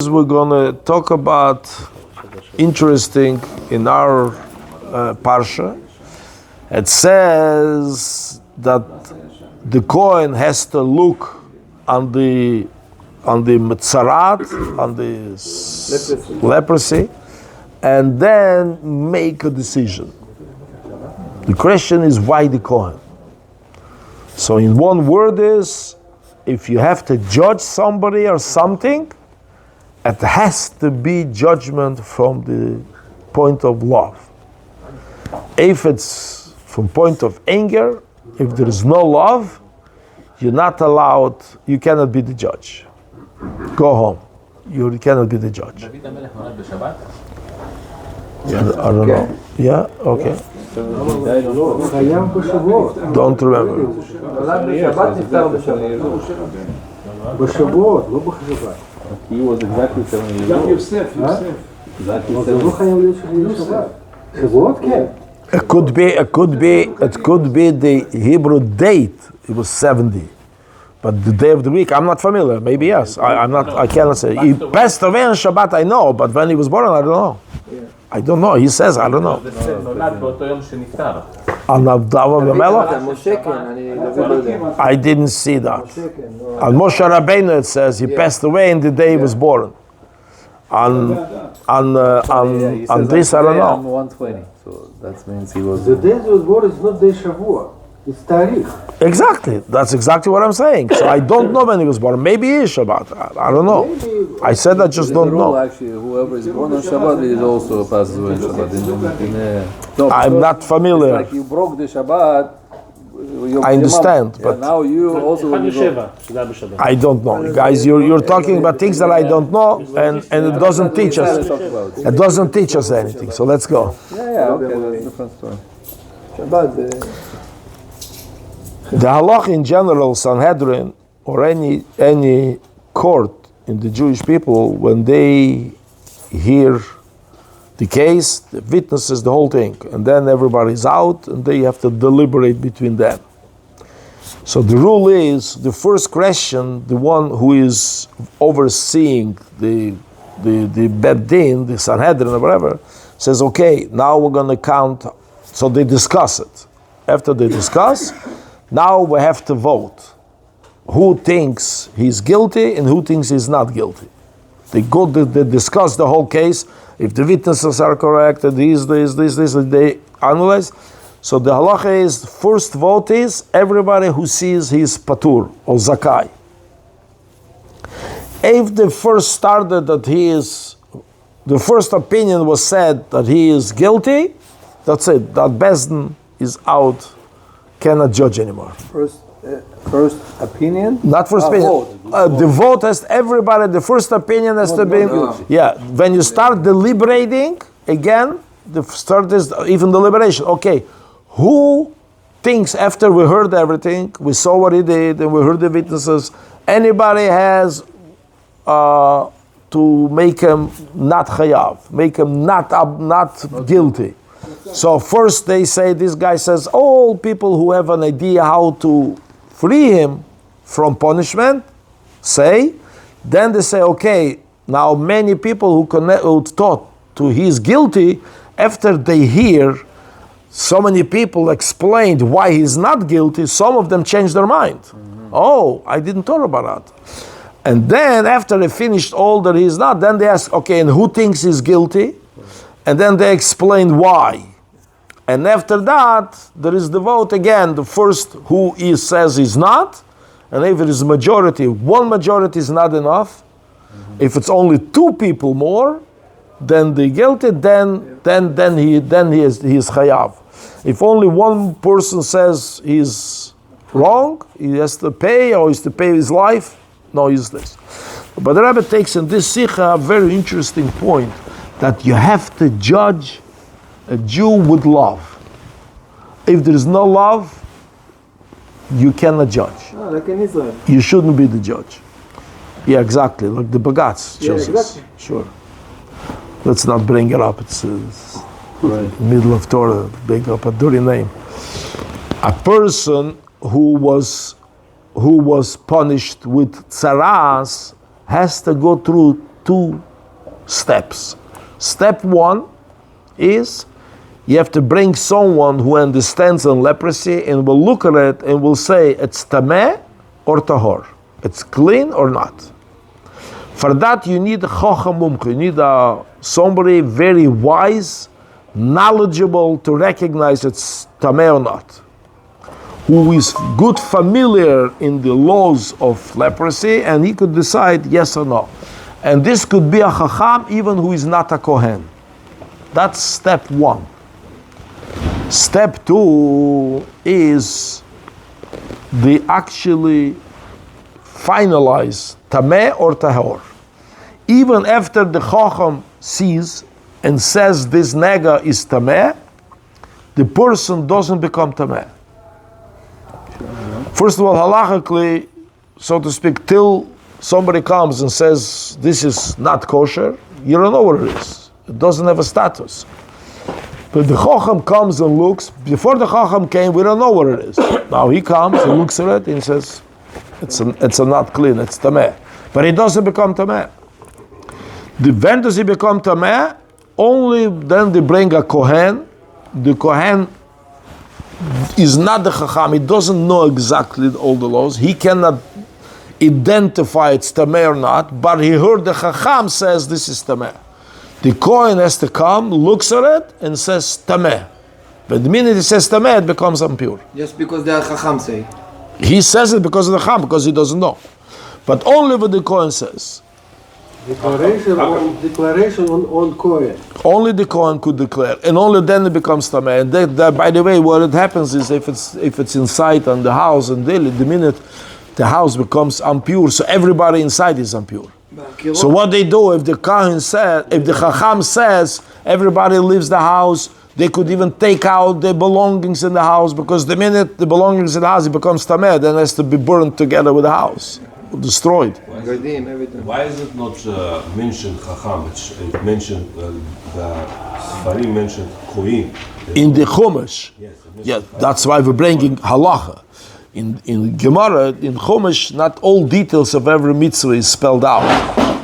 We're going to talk about interesting in our Parsha. It says that the Kohen has to look on the metzorah, on the leprosy, and then make a decision. The question is, why the Kohen? So in one word is, if you have to judge somebody or something, it has to be judgment from the point of love. If it's from point of anger, if there is no love, you're not allowed, you cannot be the judge. Go home. You cannot be the judge. I don't know. Yeah? Okay. Don't remember. He was exactly 7 years old. Yoseph. It could be the Hebrew date. It was 70. But the day of the week, I'm not familiar. Maybe yes. I cannot say. He passed away on Shabbat, I know, but when he was born, I don't know. I don't know. He says, I don't know. I didn't see that. On Moshe Rabbeinu it says he passed away in the day he was born. On this I don't know. 120, so that means he was. The day he was born is not day Shavua. It's Tarikh. Exactly. That's exactly what I'm saying. So I don't know when he was born. Maybe he is Shabbat. I don't know. I said I just don't know. Actually, whoever is born on Shabbat is also passes away on Shabbat. I'm not familiar. It's like you broke the Shabbat. I understand, but now you also. I don't know, guys. You're talking about things that I don't know, and it doesn't teach us. It doesn't teach us anything. So let's go. Yeah, okay, that's a different story. Shabbat. The halach in general, Sanhedrin, or any court in the Jewish people, when they hear the case, the witnesses, the whole thing, and then everybody's out, and they have to deliberate between them. So the rule is, the first question, the one who is overseeing the Bet Din, the Sanhedrin or whatever, says, okay, now we're going to count. So they discuss it. After they discuss, now we have to vote. Who thinks he's guilty and who thinks he's not guilty? They discuss the whole case. If the witnesses are correct, this, they analyze. So the halacha is, first vote is everybody who sees he's patur or zakai. If the first started that the first opinion was said that he is guilty, that's it. That Bezdin is out, cannot judge anymore. First opinion? Not first opinion. The vote has everybody. The first opinion has to be. Yeah. When you start deliberating again, the start is even deliberation. Okay, who thinks after we heard everything, we saw what he did, and we heard the witnesses? Anybody has to make him not chayav, make him not guilty. So first they say, this guy says, all people who have an idea how to free him from punishment, say, then they say, okay, now many people who thought to he's guilty, after they hear so many people explained why he's not guilty, some of them changed their mind. Mm-hmm. Oh, I didn't thought about that. And then after they finished all that he's not, then they ask, okay, and who thinks he's guilty? And then they explain why. And after that, there is the vote again. The first who says he's not, and if it is majority, one majority is not enough. Mm-hmm. If it's only two people more, then the guilty, then he is chayav. If only one person says he's wrong, he has to pay, or he has to pay his life, no useless. But the Rebbe takes in this sikha a very interesting point, that you have to judge a Jew with love. If there is no love, you cannot judge. Like in Israel. You shouldn't be the judge. Yeah, exactly. Like the Bagatz chooses. Exactly. Sure. Let's not bring it up. It's right. Middle of Torah. Bring up a dirty name. A person who was punished with tzaras has to go through two steps. Step one is you have to bring someone who understands on leprosy and will look at it and will say it's tameh or tahor. It's clean or not. For that you need a chacham mumcha. You need somebody very wise, knowledgeable to recognize it's tameh or not, who is good familiar in the laws of leprosy, and he could decide yes or no. And this could be a chacham even who is not a Kohen. That's step one. Step two is they actually finalize tameh or tahor. Even after the chacham sees and says this nega is tameh, the person doesn't become tameh. First of all, halachically, so to speak, till somebody comes and says this is not kosher, you don't know what it is. It doesn't have a status. But the chacham comes and looks. Before the chacham came, we don't know what it is. Now he comes and looks at it and says, it's a not clean, it's tameh. But it doesn't become tameh. When does he become tameh? Only then they bring a Kohen. The Kohen is not the chacham. He doesn't know exactly all the laws. He cannot identify it's tameh or not, but he heard the chacham says this is tameh. The Kohen has to come, looks at it, and says tameh. But the minute he says tameh, it becomes impure. Just because the chacham say. He says it because of the chacham, because he doesn't know. But only what the Kohen says. Declaration on Kohen. Only the Kohen could declare, and only then it becomes tameh. And that, by the way, what it happens is if it's inside on the house and daily, the minute the house becomes impure, so everybody inside is impure. So what they do, if the Kohen says, if the Chacham says everybody leaves the house, they could even take out the belongings in the house, because the minute the belongings in the house, it becomes tameh, then it has to be burned together with the house, destroyed. Why is it not mentioned Chacham? It mentioned the Sfarim mentioned Kohen. In the Chumash, yes, that's why we're bringing halacha. In Gemara, in Chumash, not all details of every mitzvah is spelled out.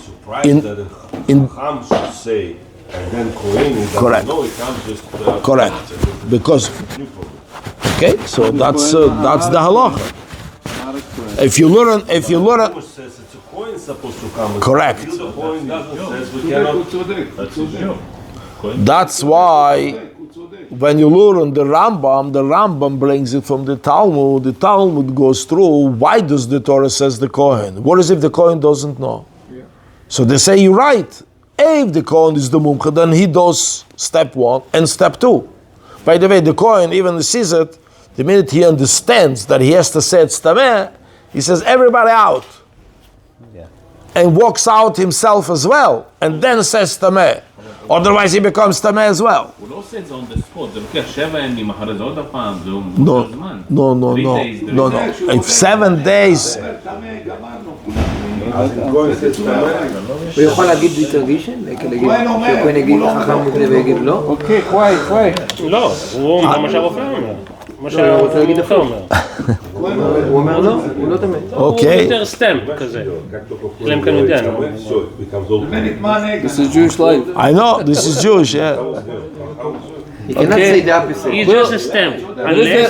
Surprised that Chacham should say, and then Kohen is correct. No, it comes just correct, because okay, so that's the halacha. If you learn, Chumash says it's a Kohen supposed to come. Correct. The Kohen doesn't says we cannot. That's why. When you learn the Rambam brings it from the Talmud. The Talmud goes through, why does the Torah says the Kohen? What is if the Kohen doesn't know? Yeah. So they say, you're right. If the Kohen is the Mumcha, then he does step one and step two. By the way, the Kohen even sees it, the minute he understands that he has to say it's tameh, he says, everybody out. Yeah. And walks out himself as well, and then says tameh. Otherwise he becomes tameh as well. הוא לא עושה את זה on the spot, זה לוקח 7 ימים, אחרי זה עוד הפעם, זה No, זמן. no. If 7 days... הוא יכול להגיד דיטרגישן? שכהן יגיד חכם מפני ויגיד לא? אוקיי, quiet. לא, הוא אומר מה שהרופא אומר. מה שהרופא אומר. הוא אומר לא, הוא לא תמת. הוא יותר סטם כזה. אלא אם כן יודע. This is Jewish life. I know, this is Jewish, yeah. You cannot say the opposite. He's just a stem.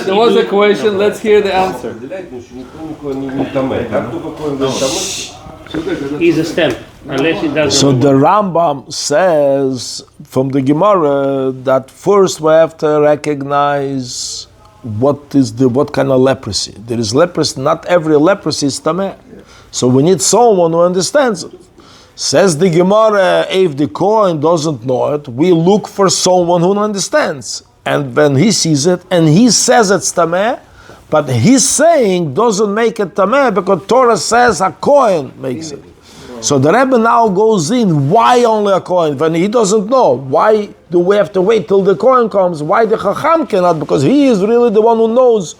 There was a question, let's hear the answer. He's a stem. Unless he doesn't. So the Rambam says from the Gemara that first we have to recognize what kind of leprosy. There is leprosy, not every leprosy is tameh. So we need someone who understands it. Says the Gemara, if the Kohen doesn't know it, we look for someone who understands. And when he sees it, and he says it's tameh, but his saying doesn't make it tameh, because Torah says a Kohen makes it. So the Rebbe now goes in, why only a Kohen? When he doesn't know, why do we have to wait till the Kohen comes? Why the Chacham cannot? Because he is really the one who knows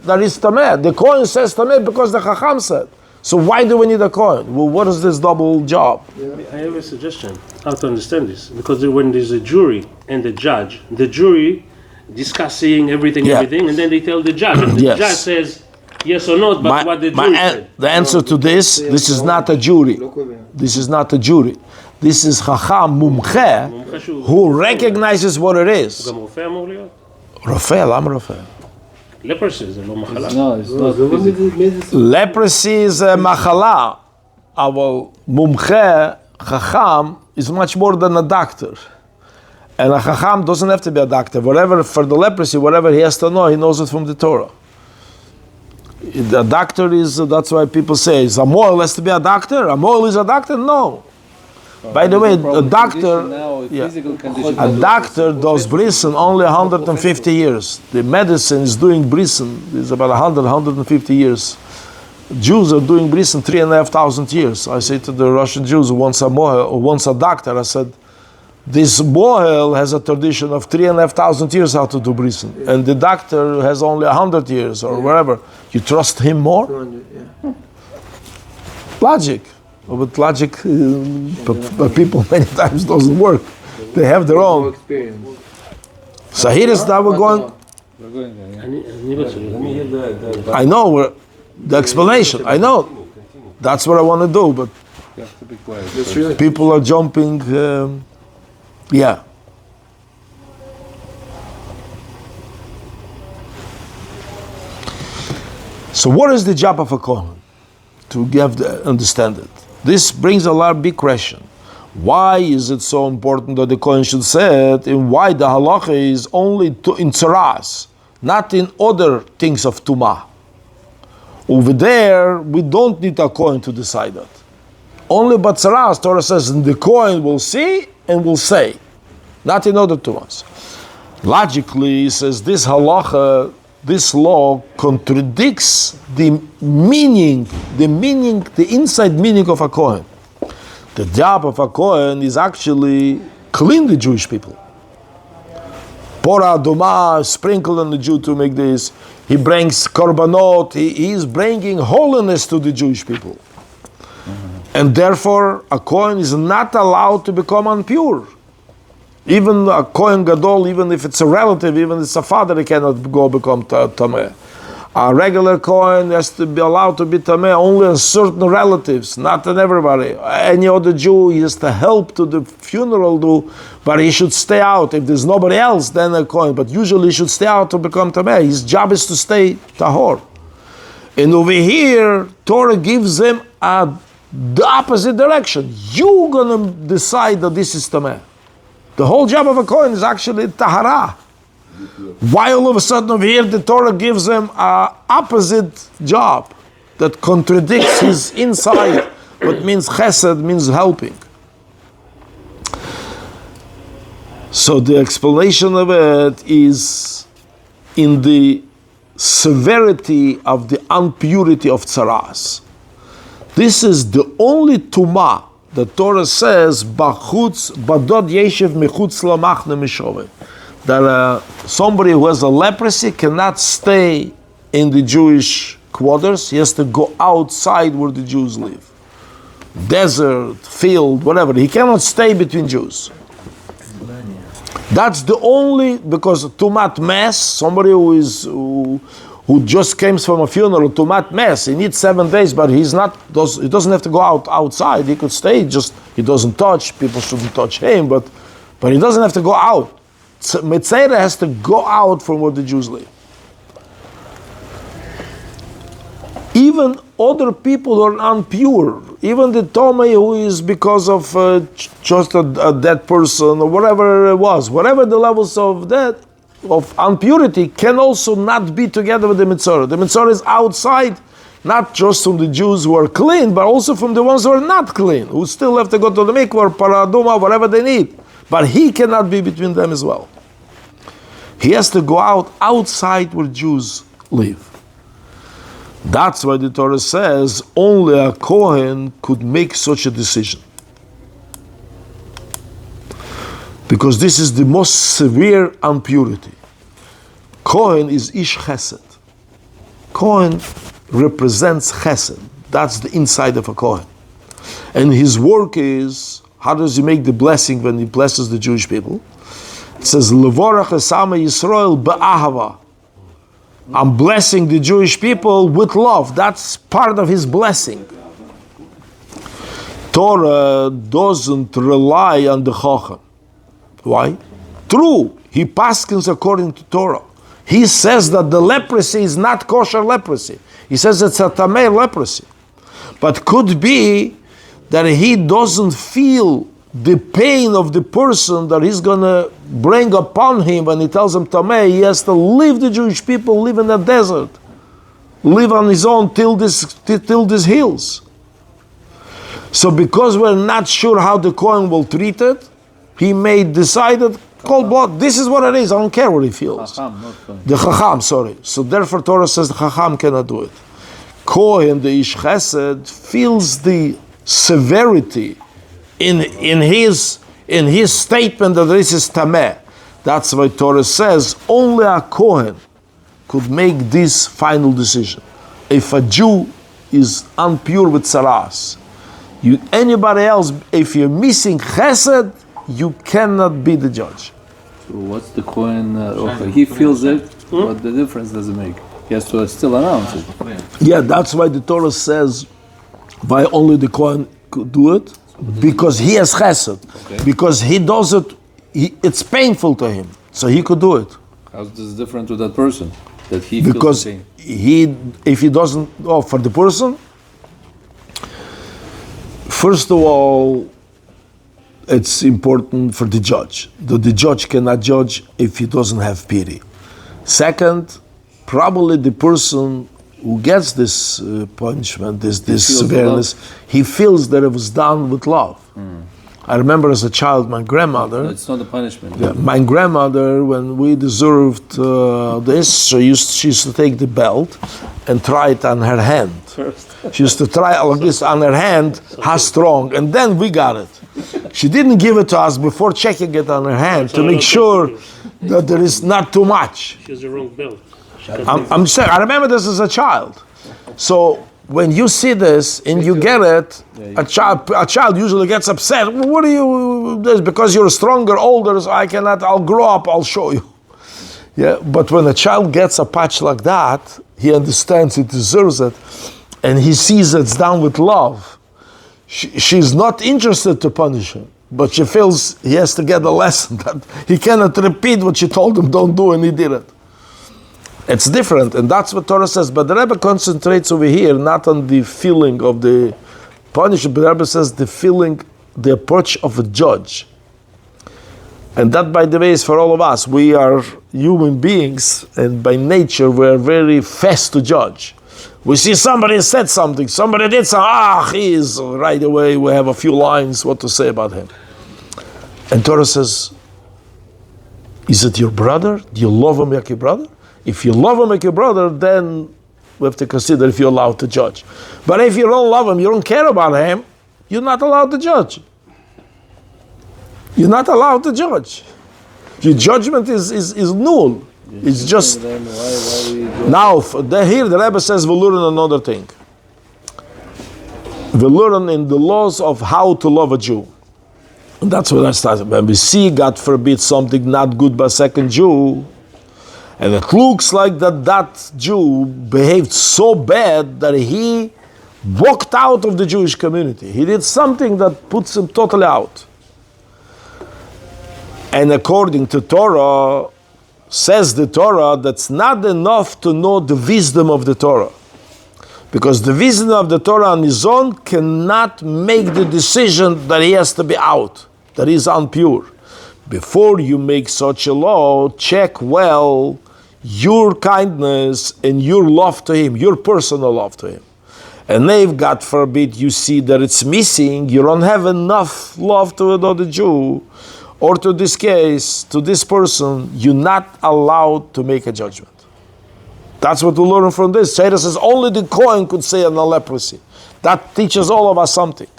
that it's tameh. The Kohen says tameh because the Chacham said. So why do we need a Kohen? Well, what is this double job? I have a suggestion how to understand this. Because when there's a jury and the jury discussing everything, and then they tell the judge. And the judge says, Yes or not, but what the jury said. The answer to this is not a jury. This is not a jury. This is Chacham Mumche who recognizes what it is. גם רופא אמור להיות? רופא, למה רופא? Leprosy זה לא מחלה. No, it's not physical. Leprosy is a machala. Our Mumche, Chacham, is much more than a doctor. And a Chacham doesn't have to be a doctor. Whatever, for the leprosy, whatever he has to know, he knows it from the Torah. The doctor is, that's why people say, is a moral has to be a doctor? A moral is a doctor? No. By the way, a doctor, a doctor does brisen only 150 years. The medicine is doing brisen is about 150 years. Jews are doing brisen 3,500 years. I say to the Russian Jews who wants a mohel or wants a doctor, I said, this mohel has a tradition of 3,500 years how to do brisen, and the doctor has only 100 years or whatever. You trust him more? Logic. But logic, but people many times doesn't work. They have their own. So here is now we're going. I know the explanation. I know. That's what I want to do, but people are jumping. Yeah. So what is the job of a Kohen? To understand it. This brings a lot of big question. Why is it so important that the Kohen should say it, and why the halacha is only in tzaras, not in other things of tumat? Over there, we don't need a Kohen to decide that. Only but tzaras, Torah says, and the Kohen will see and will say, not in other tumats. Logically, it says this halacha, this law contradicts the inside meaning of a Kohen. The job of a Kohen is actually clean the Jewish people. Pora Aduma, sprinkle on the Jew to make this. He brings korbanot, he is bringing holiness to the Jewish people. And therefore, a Kohen is not allowed to become impure. Even a Kohen Gadol, even if it's a relative, even if it's a father, he cannot go become Tameh. A regular Kohen has to be allowed to be Tameh only on certain relatives, not on everybody. Any other Jew, he has to help to the funeral do, but he should stay out. If there's nobody else, then a Kohen. But usually he should stay out to become Tameh. His job is to stay Tahor. And over here, Torah gives him the opposite direction. You're going to decide that this is Tameh. The whole job of a Kohen is actually tahara. Why all of a sudden over here the Torah gives him an opposite job that contradicts his inside, what means chesed, means helping. So the explanation of it is in the severity of the impurity of tzaras. This is the only tumat. The Torah says, "Bachutz badod yeshev mechutz lamachne mishove," that somebody who has a leprosy cannot stay in the Jewish quarters. He has to go outside where the Jews live, desert, field, whatever. He cannot stay between Jews. That's the only, because tumat mess. Somebody who just came from a funeral, tumat mess. He needs 7 days, but he doesn't have to go outside. He could stay, he doesn't touch, people shouldn't touch him, but he doesn't have to go out. Metzorah has to go out from where the Jews live. Even other people who are impure, even the Tomei who is because of just a dead person or whatever it was, whatever the levels of that, of impurity, can also not be together with the metzorah. The metzorah is outside, not just from the Jews who are clean, but also from the ones who are not clean, who still have to go to the mikvah or paraduma, whatever they need. But he cannot be between them as well. He has to go outside where Jews live. That's why the Torah says only a Kohen could make such a decision. Because this is the most severe impurity. Kohen is ish chesed. Kohen represents chesed. That's the inside of a Kohen. And his work is, how does he make the blessing when he blesses the Jewish people? It says, Levorach esama Yisrael ba'ahava. I'm blessing the Jewish people with love. That's part of his blessing. Torah doesn't rely on the Chacham. Why? True, he paskins according to Torah. He says that the leprosy is not kosher leprosy. He says it's a tamei leprosy. But could be that he doesn't feel the pain of the person that he's going to bring upon him when he tells him tamei. He has to leave the Jewish people, live in the desert, live on his own till this heals. So because we're not sure how the Kohen will treat it, he may decided cold blood. This is what it is. I don't care what he feels. The Chacham, sorry. So therefore Torah says the Chacham cannot do it. Kohen, the Ish Chesed, feels the severity in his statement that this is tameh. That's why Torah says only a Kohen could make this final decision. If a Jew is impure with saras, anybody else, if you're missing Chesed, you cannot be the judge. So what's the Kohen offer? He feels it, but the difference doesn't make. He has to still announce it. Yeah, that's why the Torah says why only the Kohen could do it, because he has Chesed. Okay. Because he does it, it's painful to him, so he could do it. How's this different to that person? That he because feels the pain? If he doesn't, for the person, first of all, it's important for the judge. The judge cannot judge if he doesn't have pity. Second, probably the person who gets this punishment, this severeness, he feels that it was done with love. I remember as a child, my grandmother. No, it's not a punishment. Yeah, my grandmother, when we deserved this, she used to take the belt and try it on her hand. She used to try like this on her hand, how strong, and then we got it. She didn't give it to us before checking it on her hand to make sure that there is not too much. She has the wrong belt. I'm saying, I remember this as a child. So when you see this and you get it, a child usually gets upset. What are you? This because you're stronger, older. So I'll grow up. I'll show you. Yeah. But when a child gets a patch like that, he understands he deserves it, and he sees it's done with love. She's not interested to punish him, but she feels he has to get a lesson that he cannot repeat what she told him don't do, and he did it. It's different, and that's what Torah says. But the Rebbe concentrates over here not on the feeling of the punishment, but the Rebbe says the feeling, the approach of a judge. And that, by the way, is for all of us. We are human beings, and by nature we are very fast to judge. We see somebody said something, somebody did something, he is, right away we have a few lines what to say about him. And Torah says, is it your brother? Do you love him like your brother? If you love him like your brother, then we have to consider if you're allowed to judge. But if you don't love him, you don't care about him, you're not allowed to judge. You're not allowed to judge. Your judgment is null. It's just now. Here the Rebbe says we learn another thing. We learn in the laws of how to love a Jew. And that's what I started. When we see, God forbid, something not good by a second Jew, and it looks like that Jew behaved so bad that he walked out of the Jewish community. He did something that puts him totally out. And according to Torah, says the Torah, that's not enough to know the wisdom of the Torah. Because the wisdom of the Torah on his own cannot make the decision that he has to be out, that he is impure. Before you make such a law, check well your kindness and your love to him, your personal love to him. And if, God forbid, you see that it's missing, you don't have enough love to another Jew, or to this case, to this person, you're not allowed to make a judgment. That's what we learn from this. Torah says only the Kohen could say on a leprosy. That teaches all of us something.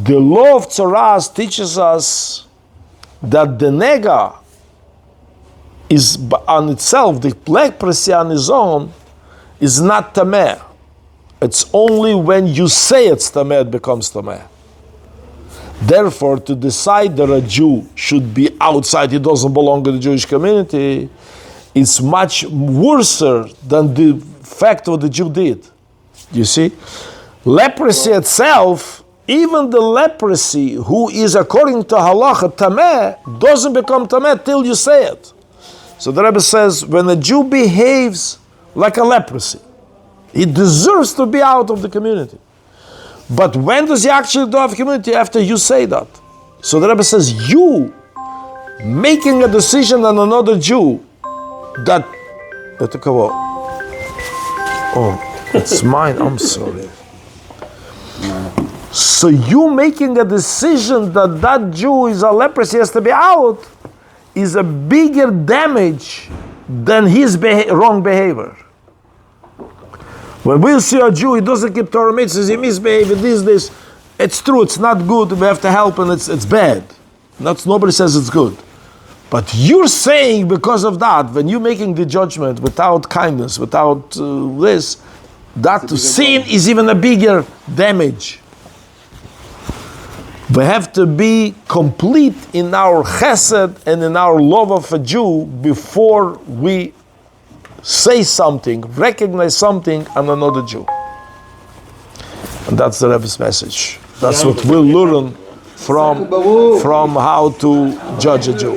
The law of Tzoras teaches us that the nega is on itself, the leprosy on its own, is not tameh. It's only when you say it's tameh it becomes tameh. Therefore, to decide that a Jew should be outside, he doesn't belong to the Jewish community, it's much worse than the fact what the Jew did. You see? Leprosy itself, even the leprosy who is according to halacha tameh, doesn't become tameh till you say it. So the Rebbe says, when a Jew behaves like a leprosy, he deserves to be out of the community. But when does he actually do have community? After you say that. So the Rebbe says, you making a decision on another Jew that, oh, it's mine, I'm sorry. So you making a decision that that Jew is a leprosy, has to be out, is a bigger damage than his wrong behavior. When we see a Jew, he doesn't keep Torah mitzvahs, he misbehaves, this. It's true, it's not good, we have to help, and it's bad. Nobody says it's good. But you're saying because of that, when you're making the judgment without kindness, without this, that sin is even a bigger damage. We have to be complete in our chesed and in our love of a Jew before we say something, recognize something on another Jew. And that's the Rebbe's message. That's what we'll learn from how to judge a Jew.